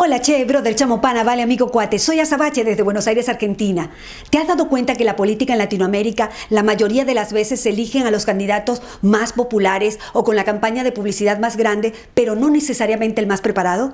Hola, che, brother, chamo pana, vale, amigo cuate. Soy Azabache desde Buenos Aires, Argentina. ¿Te has dado cuenta que la política en Latinoamérica la mayoría de las veces eligen a los candidatos más populares o con la campaña de publicidad más grande, pero no necesariamente el más preparado?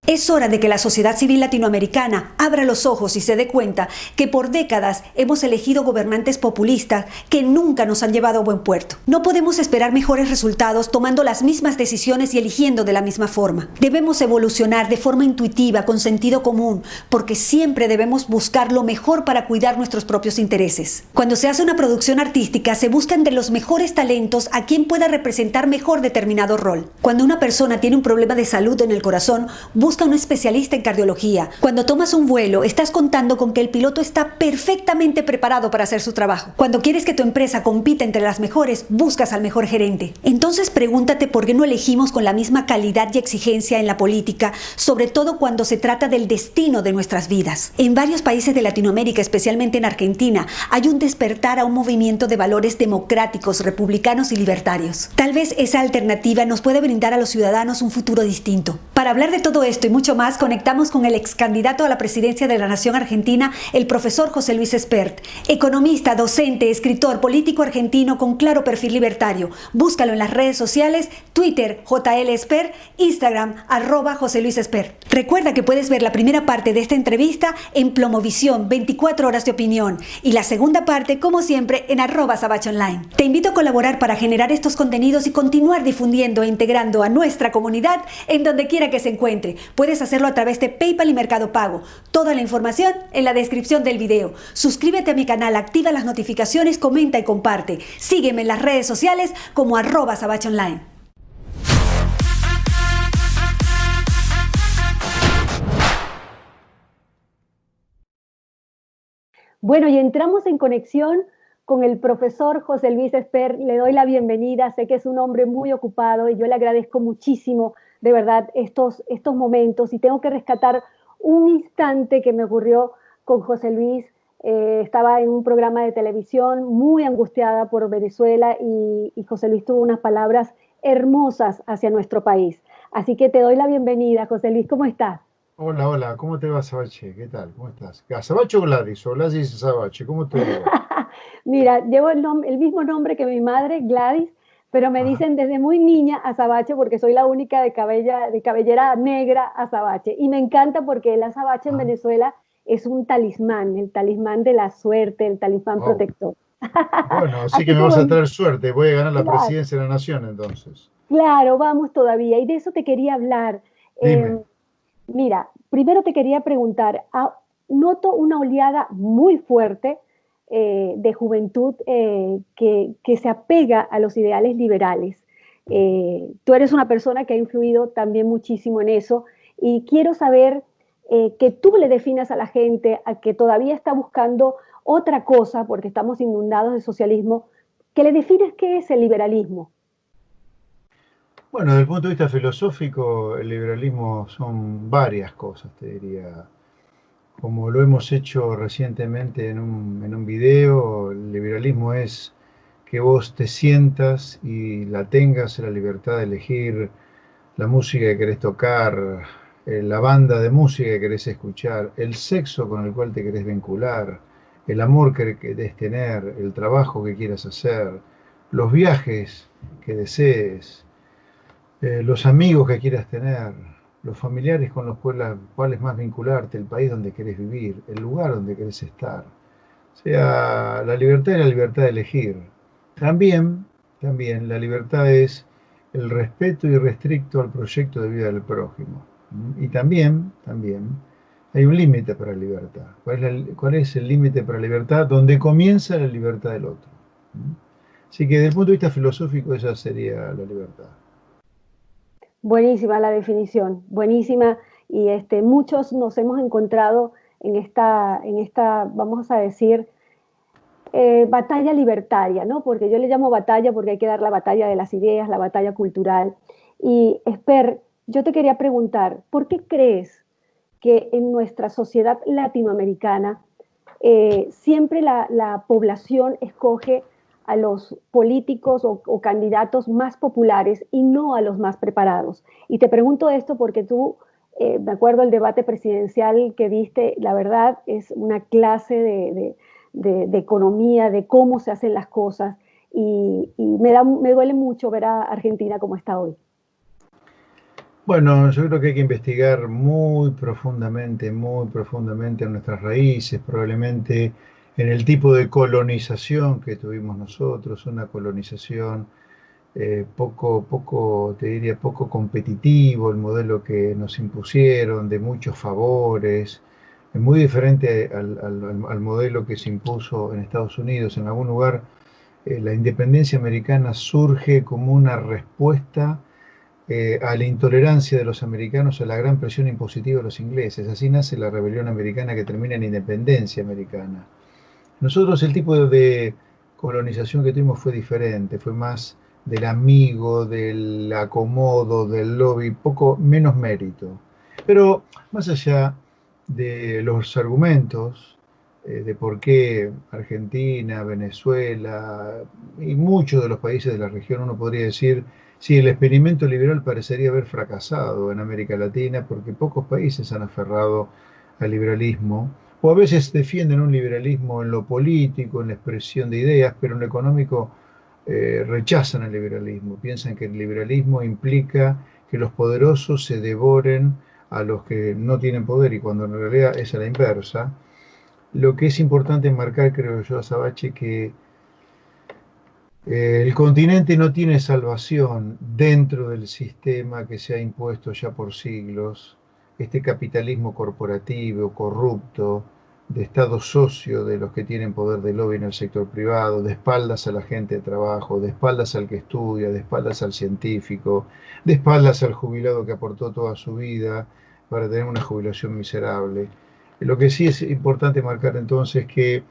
Es hora de que la sociedad civil latinoamericana abra los ojos y se dé cuenta que por décadas hemos elegido gobernantes populistas que nunca nos han llevado a buen puerto. No podemos esperar mejores resultados tomando las mismas decisiones y eligiendo de la misma forma. Debemos evolucionar de forma intuitiva, con sentido común, porque siempre debemos buscar lo mejor para cuidar nuestros propios intereses. Cuando se hace una producción artística, se buscan de los mejores talentos a quien pueda representar mejor determinado rol. Cuando una persona tiene un problema de salud en el corazón, busca un especialista en cardiología. Cuando tomas un vuelo, estás contando con que el piloto está perfectamente preparado para hacer su trabajo. Cuando quieres que tu empresa compita entre las mejores, buscas al mejor gerente. Entonces pregúntate por qué no elegimos con la misma calidad y exigencia en la política, sobre todo cuando se trata del destino de nuestras vidas. En varios países de Latinoamérica, especialmente en Argentina, hay un despertar a un movimiento de valores democráticos, republicanos y libertarios. Tal vez esa alternativa nos puede brindar a los ciudadanos un futuro distinto. Para hablar de todo esto y mucho más, conectamos con el ex candidato a la presidencia de la Nación Argentina, el profesor José Luis Espert, economista, docente, escritor, político argentino con claro perfil libertario. Búscalo en las redes sociales, Twitter, JL Espert, Instagram, @José Luis Espert. Recuerda que puedes ver la primera parte de esta entrevista en Plomovisión, 24 horas de opinión, y la segunda parte, como siempre, en @SabacheOnline. Te invito a colaborar para generar estos contenidos y continuar difundiendo e integrando a nuestra comunidad en donde quiera que se encuentre. Puedes hacerlo a través de PayPal y Mercado Pago. Toda la información en la descripción del video. Suscríbete a mi canal, activa las notificaciones, comenta y comparte. Sígueme en las redes sociales como @SabacheOnline. Bueno, y entramos en conexión con el profesor José Luis Espert. Le doy la bienvenida. Sé que es un hombre muy ocupado y yo le agradezco muchísimo, de verdad, estos momentos. Y tengo que rescatar un instante que me ocurrió con José Luis. Estaba en un programa de televisión muy angustiada por Venezuela y José Luis tuvo unas palabras hermosas hacia nuestro país. Así que te doy la bienvenida. José Luis, ¿cómo estás? Hola, hola, ¿cómo te va, Azabache? ¿Qué tal? ¿Cómo estás? ¿Azabache o Gladys? O Gladys y Azabache, ¿cómo te va? Mira, llevo el mismo nombre que mi madre, Gladys, pero me Ajá. dicen desde muy niña Azabache porque soy la única de cabellera negra Azabache. Y me encanta porque el azabache en Ajá. Venezuela es un talismán, el talismán de la suerte, el talismán Wow. protector. Bueno, así que Así me que vas a bueno, traer suerte. Voy a ganar la claro, presidencia de la nación entonces. claro, vamos todavía. Y de eso te quería hablar. Dime. Eh, Mira, primero te quería preguntar, noto una oleada muy fuerte de juventud que se apega a los ideales liberales. Tú eres una persona que ha influido también muchísimo en eso y quiero saber que tú le definas a la gente a que todavía está buscando otra cosa, porque estamos inundados de socialismo, que le defines qué es el liberalismo. Bueno, desde el punto de vista filosófico, el liberalismo son varias cosas, te diría. Como lo hemos hecho recientemente en un video, el liberalismo es que vos te sientas y la tengas la libertad de elegir la música que querés tocar, la banda de música que querés escuchar, el sexo con el cual te querés vincular, el amor que querés tener, el trabajo que quieras hacer, los viajes que desees, los amigos que quieras tener, los familiares con los cuales más vincularte, el país donde querés vivir, el lugar donde querés estar. O sea, la libertad es la libertad de elegir. También, también la libertad es el respeto irrestricto al proyecto de vida del prójimo. Y también, hay un límite para la libertad. ¿Cuál es el límite para la libertad? Donde comienza la libertad del otro. Así que desde el punto de vista filosófico esa sería la libertad. Buenísima la definición, buenísima. Y muchos nos hemos encontrado en esta, vamos a decir, batalla libertaria, ¿no? Porque yo le llamo batalla porque hay que dar la batalla de las ideas, la batalla cultural. Y Esper, yo te quería preguntar, ¿por qué crees que en nuestra sociedad latinoamericana siempre la población escoge a los políticos o candidatos más populares y no a los más preparados. Y te pregunto esto porque tú, me acuerdo el debate presidencial que viste, la verdad es una clase de economía, de cómo se hacen las cosas, y me duele mucho ver a Argentina como está hoy. Bueno, yo creo que hay que investigar muy profundamente en nuestras raíces, probablemente en el tipo de colonización que tuvimos nosotros, una colonización te diría, poco competitivo, el modelo que nos impusieron, de muchos favores, es muy diferente al modelo que se impuso en Estados Unidos. En algún lugar, la independencia americana surge como una respuesta a la intolerancia de los americanos a la gran presión impositiva de los ingleses. Así nace la rebelión americana que termina en independencia americana. Nosotros el tipo de colonización que tuvimos fue diferente, fue más del amigo, del acomodo, del lobby, poco menos mérito. Pero más allá de los argumentos de por qué Argentina, Venezuela y muchos de los países de la región, uno podría decir, sí, el experimento liberal parecería haber fracasado en América Latina porque pocos países se han aferrado al liberalismo, o a veces defienden un liberalismo en lo político, en la expresión de ideas, pero en lo económico rechazan el liberalismo, piensan que el liberalismo implica que los poderosos se devoren a los que no tienen poder, y cuando en realidad es a la inversa. Lo que es importante marcar, creo yo, Azabache, que el continente no tiene salvación dentro del sistema que se ha impuesto ya por siglos, este capitalismo corporativo, corrupto, de Estado socio de los que tienen poder de lobby en el sector privado, de espaldas a la gente de trabajo, de espaldas al que estudia, de espaldas al científico, de espaldas al jubilado que aportó toda su vida para tener una jubilación miserable. Lo que sí es importante marcar entonces que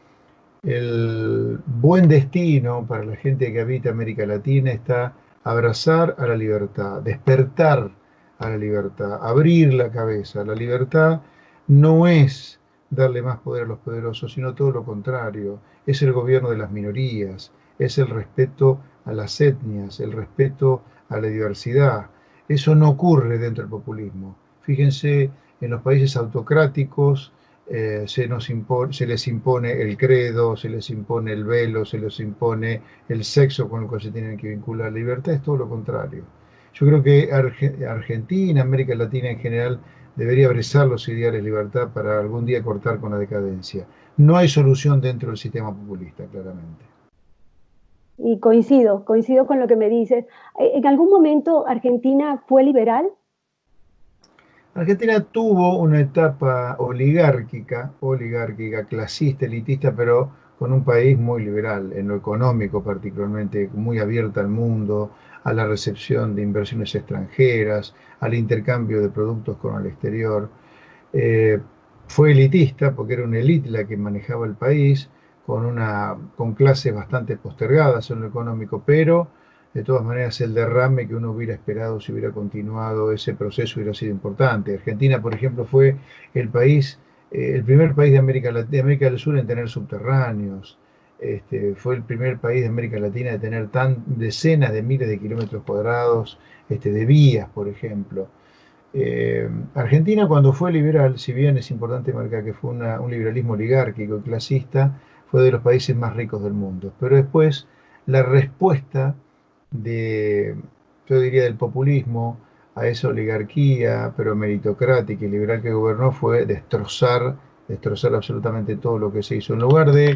el buen destino para la gente que habita América Latina está abrazar a la libertad, despertar a la libertad, abrir la cabeza. La libertad no es darle más poder a los poderosos, sino todo lo contrario. Es el gobierno de las minorías, es el respeto a las etnias, el respeto a la diversidad. Eso no ocurre dentro del populismo. Fíjense en los países autocráticos, se les impone el credo, se les impone el velo, se les impone el sexo con el cual se tienen que vincular. La libertad es todo lo contrario. Yo creo que Argentina, América Latina en general, debería abrazar los ideales de libertad para algún día cortar con la decadencia. No hay solución dentro del sistema populista, claramente. Y coincido con lo que me dices. ¿En algún momento Argentina fue liberal? Argentina tuvo una etapa oligárquica, clasista, elitista, pero con un país muy liberal, en lo económico particularmente, muy abierta al mundo, a la recepción de inversiones extranjeras, al intercambio de productos con el exterior. Eh, Fue elitista porque era una élite la que manejaba el país, con clases bastante postergadas en lo económico, pero de todas maneras el derrame que uno hubiera esperado si hubiera continuado ese proceso hubiera sido importante. Argentina, por ejemplo, fue el primer país de América del Sur en tener subterráneos. Fue el primer país de América Latina de tener decenas de miles de kilómetros cuadrados de vías, por ejemplo. Argentina, cuando fue liberal, si bien es importante marcar que fue un liberalismo oligárquico y clasista, fue de los países más ricos del mundo. Pero después la respuesta de, yo diría, del populismo a esa oligarquía, pero meritocrática y liberal que gobernó, fue destrozar absolutamente todo lo que se hizo. En lugar de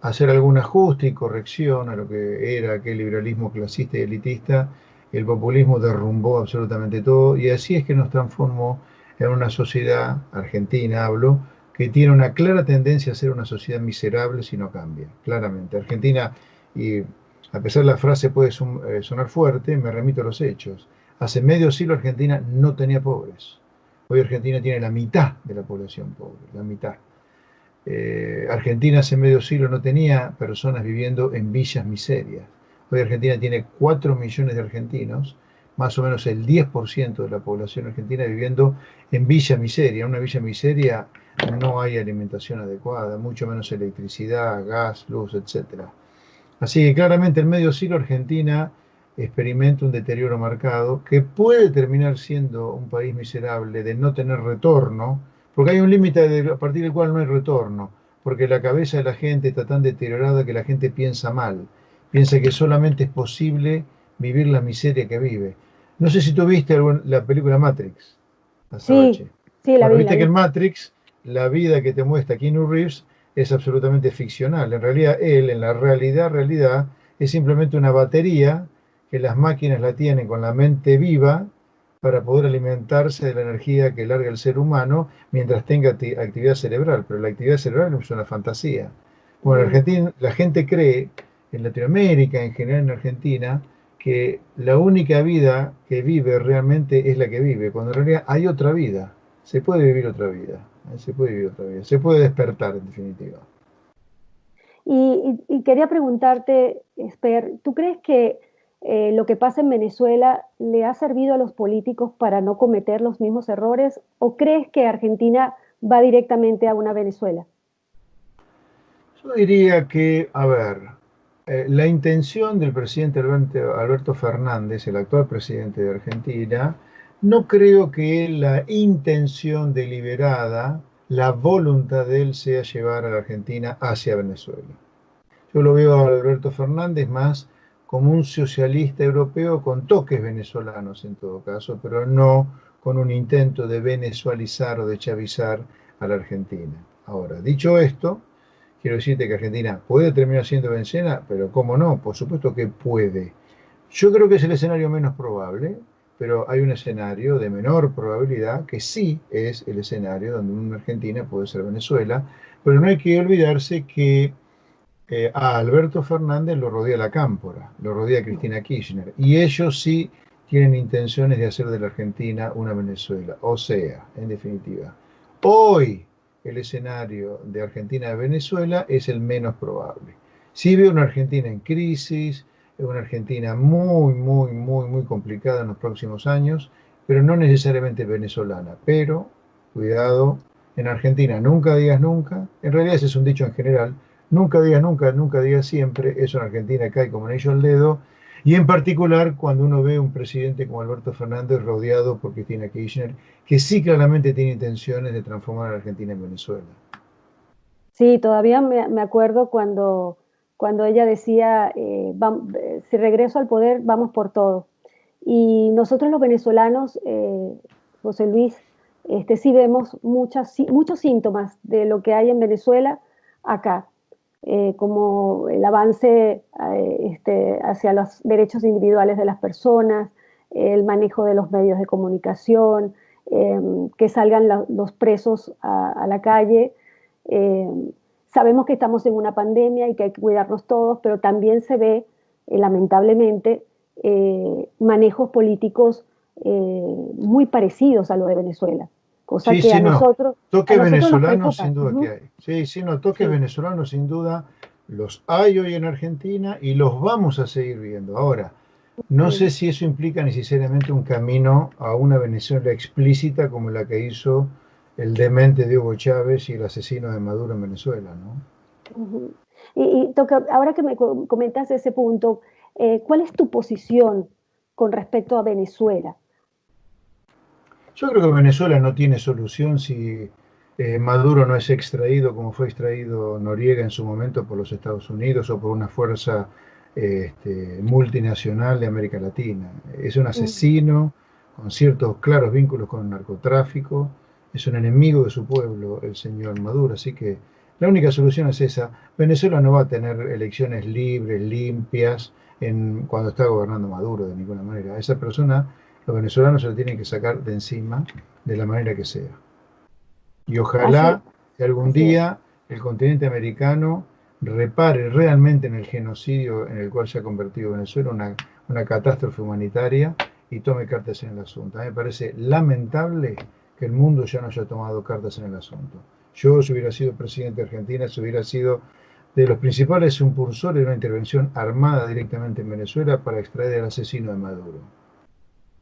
hacer algún ajuste y corrección a lo que era aquel liberalismo clasista y elitista, el populismo derrumbó absolutamente todo, y así es que nos transformó en una sociedad, Argentina hablo, que tiene una clara tendencia a ser una sociedad miserable si no cambia, claramente. Argentina, y a pesar de la frase puede sonar fuerte, me remito a los hechos. Hace medio siglo Argentina no tenía pobres. Hoy Argentina tiene la mitad de la población pobre, la mitad. Argentina hace medio siglo no tenía personas viviendo en villas miserias. Hoy Argentina tiene 4 millones de argentinos, más o menos el 10% de la población argentina viviendo en villa miseria. En una villa miseria no hay alimentación adecuada, mucho menos electricidad, gas, luz, etcétera. Así que claramente en medio siglo Argentina experimenta un deterioro marcado que puede terminar siendo un país miserable de no tener retorno, porque hay un límite a partir del cual no hay retorno, porque la cabeza de la gente está tan deteriorada que la gente piensa mal, piensa que solamente es posible vivir la miseria que vive. No sé si tú viste la película Matrix, Sí, Azabache. sí, la Bueno, vi, la viste que en vi. Matrix la vida que te muestra Keanu Reeves es absolutamente ficcional. En realidad, él, en la realidad, es simplemente una batería que las máquinas la tienen con la mente viva para poder alimentarse de la energía que larga el ser humano mientras tenga actividad cerebral. Pero la actividad cerebral es una fantasía. Bueno, en Mm. Argentina, la gente cree, en Latinoamérica, en general en Argentina, que la única vida que vive realmente es la que vive, cuando en realidad hay otra vida. Se puede vivir otra vida, se puede vivir otra vida, se puede despertar en definitiva. Y quería preguntarte, Esper, ¿tú crees que lo que pasa en Venezuela le ha servido a los políticos para no cometer los mismos errores? ¿O crees que Argentina va directamente a una Venezuela? Yo diría que, a ver, la intención del presidente Alberto Fernández, el actual presidente de Argentina, no creo que la intención deliberada, la voluntad de él sea llevar a la Argentina hacia Venezuela. Yo lo veo a Alberto Fernández más como un socialista europeo con toques venezolanos en todo caso, pero no con un intento de venezualizar o de chavizar a la Argentina. Ahora, dicho esto, quiero decirte que Argentina puede terminar siendo Venezuela, pero ¿cómo no? Por supuesto que puede. Yo creo que es el escenario menos probable, pero hay un escenario de menor probabilidad que sí es el escenario donde una Argentina puede ser Venezuela, pero no hay que olvidarse que a Alberto Fernández lo rodea la Cámpora, lo rodea Cristina Kirchner, y ellos sí tienen intenciones de hacer de la Argentina una Venezuela. O sea, en definitiva, hoy el escenario de Argentina-Venezuela es el menos probable. Sí veo una Argentina en crisis, una Argentina muy complicada en los próximos años, pero no necesariamente venezolana. Pero, cuidado, en Argentina nunca digas nunca, en realidad ese es un dicho en general, nunca digas nunca, nunca digas siempre, eso en Argentina cae como anillo al dedo, y en particular cuando uno ve un presidente como Alberto Fernández rodeado por Cristina Kirchner, que sí claramente tiene intenciones de transformar a la Argentina en Venezuela. Sí, todavía me acuerdo cuando ella decía, si regreso al poder, vamos por todo. Y nosotros los venezolanos, José Luis, sí vemos muchos síntomas de lo que hay en Venezuela acá, como el avance hacia los derechos individuales de las personas, el manejo de los medios de comunicación, eh, que salgan los presos a la calle. eh, Sabemos que estamos en una pandemia y que hay que cuidarnos todos, pero también se ve, lamentablemente, manejos políticos muy parecidos a lo de Venezuela, cosa Sí, que sí, no. a Toques nosotros nos venezolanos preocupa. sin duda que Ujú. hay. Sí, sí, no, toques Sí, venezolanos sin duda los hay hoy en Argentina y los vamos a seguir viendo. Ahora, no sé sí. si eso implica necesariamente un camino a una Venezuela explícita como la que hizo el demente de Hugo Chávez y el asesino de Maduro en Venezuela, ¿no? Ujú. Ahora que me comentas ese punto, ¿cuál es tu posición con respecto a Venezuela? Yo creo que Venezuela no tiene solución si Maduro no es extraído como fue extraído Noriega en su momento por los Estados Unidos o por una fuerza multinacional de América Latina. Es un Ujú. asesino con ciertos claros vínculos con el narcotráfico, es un enemigo de su pueblo, el señor Maduro, así que la única solución es esa. Venezuela no va a tener elecciones libres, limpias, cuando está gobernando Maduro de ninguna manera. Esa persona los venezolanos se lo tienen que sacar de encima de la manera que sea. Y Así, ojalá que algún así es. día el continente americano repare realmente en el genocidio en el cual se ha convertido Venezuela, una catástrofe humanitaria, y tome cartas en el asunto. A mí me parece lamentable que el mundo ya no haya tomado cartas en el asunto. Yo, si hubiera sido presidente de Argentina, si hubiera sido de los principales impulsores de una intervención armada directamente en Venezuela para extraer al asesino de Maduro.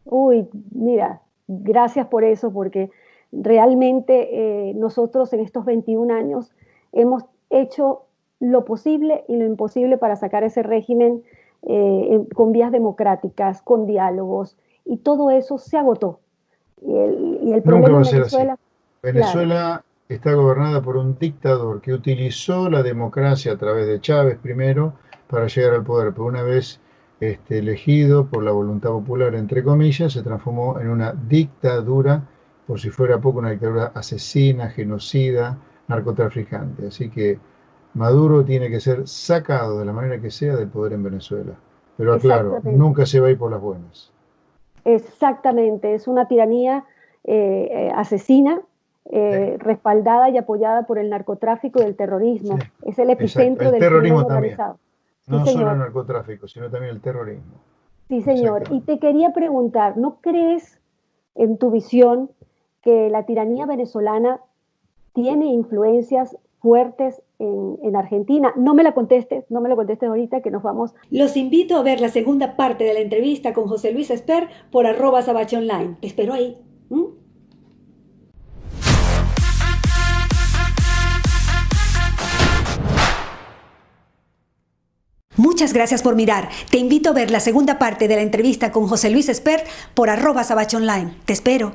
Uy, mira, gracias por eso, porque realmente nosotros en estos 21 años hemos hecho lo posible y lo imposible para sacar ese régimen con vías democráticas, con diálogos, y todo eso se agotó. Y el Nunca problema va a en ser así. Venezuela, claro, Venezuela está gobernada por un dictador que utilizó la democracia a través de Chávez primero para llegar al poder, pero una vez elegido por la voluntad popular, entre comillas, se transformó en una dictadura, por si fuera poco, una dictadura asesina, genocida, narcotraficante. Así que Maduro tiene que ser sacado de la manera que sea del poder en Venezuela. Pero aclaro, exactamente. nunca se va a ir por las buenas. Exactamente, es una tiranía asesina, Sí, respaldada y apoyada por el narcotráfico y el sí, terrorismo. Es el exacto. epicentro El del crimen terrorismo también. organizado. Sí, No solo el señor, narcotráfico, sino también el terrorismo. sí, señor. Y Exactamente. te quería preguntar, ¿no crees en tu visión que la tiranía venezolana tiene influencias fuertes en Argentina? No me la contestes, no me lo contestes ahorita que nos vamos. Los invito a ver la segunda parte de la entrevista con José Luis Esper por @sabacheonline. Te espero ahí. ¿Mm? Muchas gracias por mirar. Te invito a ver la segunda parte de la entrevista con José Luis Espert por @sabacheonline. Te espero.